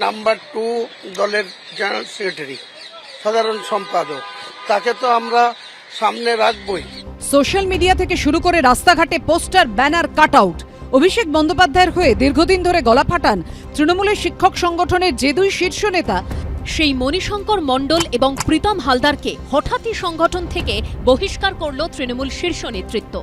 Number 2 দলের general secretary, সাধারণ সম্পাদক, তাকে তো আমরা সামনে রাখবই। সোশ্যাল মিডিয়া থেকে শুরু করে রাস্তাঘাটে পোস্টার, ব্যানার, কাটআউট। অভিষেক বন্দ্যোপাধ্যায়ের হয়ে দীর্ঘদিন ধরে গলা ফাটান তৃণমূলের শিক্ষক সংগঠনের যে দুই শীর্ষ নেতা, সেই মণিশঙ্কর মণ্ডল এবং প্রীতম হালদারকে হঠাৎই সংগঠন থেকে বহিষ্কার করল তৃণমূল শীর্ষ নেতৃত্ব।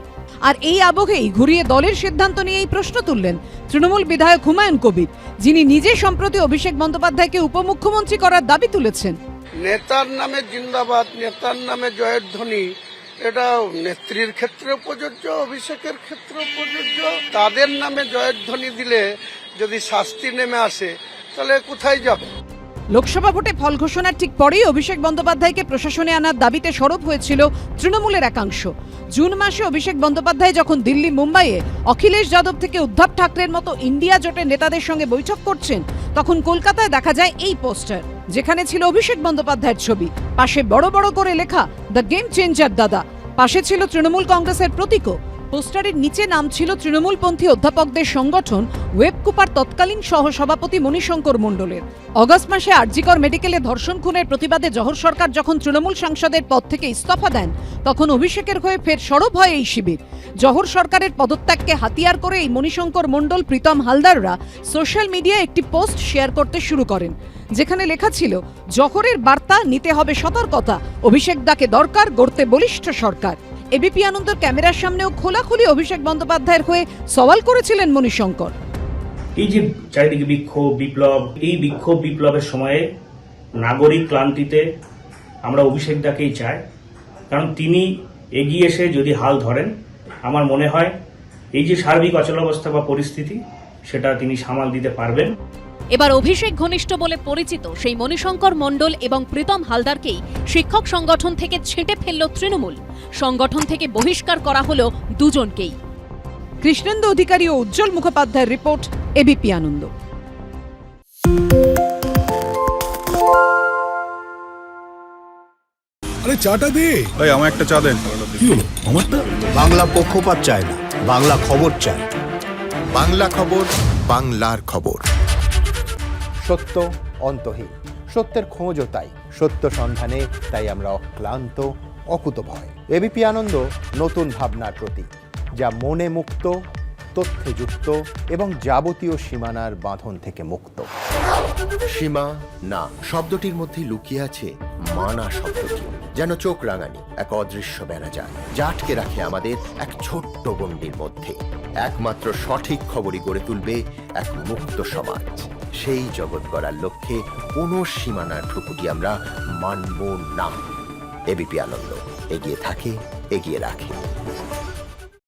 আর এই আবহেই ঘুরিয়ে দলের সিদ্ধান্ত নিয়ে এই প্রশ্ন তুললেন তৃণমূল বিধায়ক হুমায়ুন কবির, যিনি নিজে সম্প্রতি অভিষেক বন্দ্যোপাধ্যায়কে উপমুখ্যমন্ত্রী করার দাবি তুলেছেন। নেতার নামে জিন্দাবাদ, নেতার নামে জয়ের ধ্বনি, এটা নেত্রীর ক্ষেত্রে প্রযোজ্য, অভিষেকের ক্ষেত্রে প্রযোজ্য। তাদের নামে জয়ের ধ্বনি দিলে যদি শাস্তি নেমে আসে তাহলে কোথায় যাবে? লোকসভা ভোটে ফল ঘোষণার ঠিক পরেই অভিষেক বন্দ্যোপাধ্যায়কে প্রশাসনে আনার দাবিতে সরব হয়েছিল তৃণমূলের একাংশ। জুন মাসে অভিষেক বন্দ্যোপাধ্যায় যখন দিল্লি, মুম্বাইয়ে অখিলেশ যাদব থেকে উদ্ধব ঠাকরের মতো ইন্ডিয়া জোটের নেতাদের সঙ্গে বৈঠক করছেন, তখন কলকাতায় দেখা যায় এই পোস্টার, যেখানে ছিল অভিষেক বন্দ্যোপাধ্যায়ের ছবি, পাশে বড় বড় করে লেখা দ্য গেম চেঞ্জার দাদা। পাশে ছিল তৃণমূল কংগ্রেসের প্রতীকও। পোস্টারের নিচে নাম ছিল তৃণমূলপন্থী অধ্যাপকদের সংগঠন ওয়েবকুপার তৎকালীন সহসভাপতি মণিশঙ্কর মণ্ডলের। অগস্ট মাসে আরজিকর মেডিকেলে ধর্ষণ খুনের প্রতিবাদে জহর সরকার যখন তৃণমূল সাংসদের পদ থেকে ইস্তফা দেন, তখন অভিষেকের হয়ে ফের সরব হয় এই শিবির। জহর সরকারের পদত্যাগকে হাতিয়ার করে এই মণিশঙ্কর মণ্ডল, প্রীতম হালদাররা সোশ্যাল মিডিয়ায় একটি পোস্ট শেয়ার করতে শুরু করেন, যেখানে লেখা ছিল, জহরের বার্তা, নিতে হবে সতর্কতা, অভিষেক দাকে দরকার, গড়তে বলিষ্ঠ সরকার। এবিপি আনন্দর ক্যামেরার সামনেও খোলাখুলি অভিষেক বন্দ্যোপাধ্যায়ের হয়ে সওয়াল করেছিলেন মণিশঙ্কর। এই যে চারিদিকে বিক্ষোভ, বিপ্লব, এই বিক্ষোভ বিপ্লবের সময়ে নাগরিক ক্লান্তিতে আমরা অভিষেক দাকেই চাই, কারণ তিনি এগিয়ে এসে যদি হাল ধরেন, আমার মনে হয় এই যে সার্বিক অচলাবস্থা বা পরিস্থিতি, সেটা তিনি সামাল দিতে পারবেন। এবার অভিষেক ঘনিষ্ঠ বলে পরিচিত সেই মণিশঙ্কর মণ্ডল এবং প্রীতম হালদারকেই শিক্ষক সংগঠন থেকে ছেঁটে ফেলল তৃণমূল। সংগঠন থেকে বহিষ্কার করা হলো দুজনকেই। কৃষ্ণেন্দু অধিকারী ও উজ্জ্বল মুখোপাধ্যায়ের রিপোর্ট, এবিপি আনন্দ। আরে চাটা দে ভাই, আমার একটা চা দেন। কি হলো আমারটা? বাংলা পক্ষপাত চায় না, বাংলা খবর চায়। বাংলা খবর, বাংলার খবর। সত্য অন্তহীন, সত্যের খোঁজও তাই, সত্য সন্ধানে তাই আমরা অক্লান্ত, অকুতভয়। এবিপি আনন্দ নতুন ভাবনার প্রতীক, যা মনে মুক্ত, তথ্যে যুক্ত এবং যাবতীয় সীমানার বাঁধন থেকে মুক্ত। সীমা না শব্দটির মধ্যে লুকিয়ে আছে মানা শব্দটি, যেন চোখ রাঙানি এক অদৃশ্য বেড়াজাল, যা আটকে রাখে আমাদের এক ছোট্ট গণ্ডির মধ্যে। একমাত্র সঠিক খবরই গড়ে তুলবে এক মুক্ত সমাজ। সেই জগৎ গড়ার লক্ষ্যে কোনো সীমানার ঠুকুটি আমরা মানব না। এবিপি আনন্দ এগিয়ে থাকে, এগিয়ে রাখে।